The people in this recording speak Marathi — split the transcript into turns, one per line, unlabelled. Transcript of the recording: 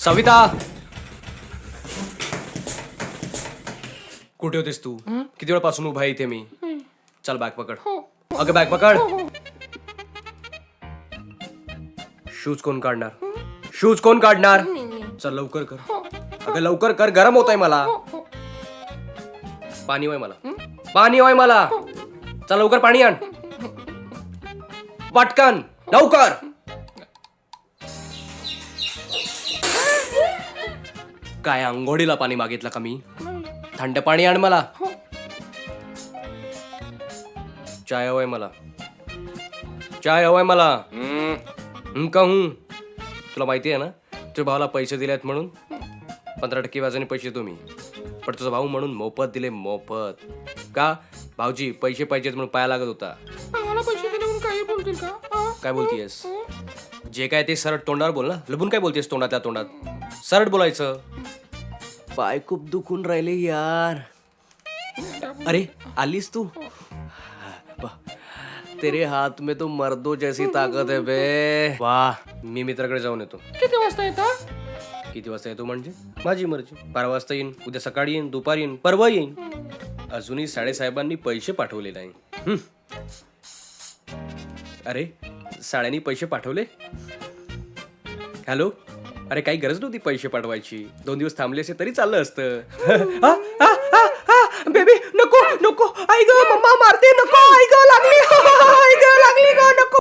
सविता, कुठे होतेस तू? किती वेळापासून उभा आहे इथे मी. चल बॅग पकड. अगं बॅग पकड. शूज कोण काढणार? शूज कोण काढणार? चल लवकर कर. अगं लवकर कर, गरम होत आहे मला. पाणी होय मला. पाणी होय मला. चल लवकर पाणी आण. पटकन लवकर. काय अंघोळीला पाणी मागितलं का मी? थंड पाणी आण मला. चाय हवंय मला. चाय हवंय मला. का तुला माहिती आहे ना, तुझ्या भावाला पैसे दिलेत म्हणून 15% व्याजाने पैसे देतो मी. पण तुझा भाऊ म्हणून मोफत दिले, मोफत. का? भाऊजी पैसे पाहिजेत म्हणून पाया लागत होता.
मला पैसे दिले म्हणून काही बोलतील का?
काय बोलतीयस? जे काय ते सरळ तोंडावर बोल ना. लपून काय बोलतेस तोंडातल्या तोंडात? सरळ बोलायचं. पाय खूप दुखून राहिले यार. अरे आलीस तू? तेरे हाथ में तो मर्दों जैसी ताकत है बे. वाह, मी मित्राकडे जाऊन येतो.
किती वाजता येता?
किती वाजता येतो म्हणजे? माझी मर्जी. 12 वाजता येईन, उद्या सकाळी येईन, दुपारी येईन, परवा येईन. अजूनही साडेसाहेबांनी पैसे पाठवले नाही. अरे साड्यांनी पैसे पाठवले? हॅलो, अरे काही गरज नव्हती पैसे पाठवायची. 2 दिवस थांबले असे तरी चाललं असतं. बेबी नको नको. आई ग, मम्मा मारते. नको आई ग, लागली. आई ग लागली ग, नको.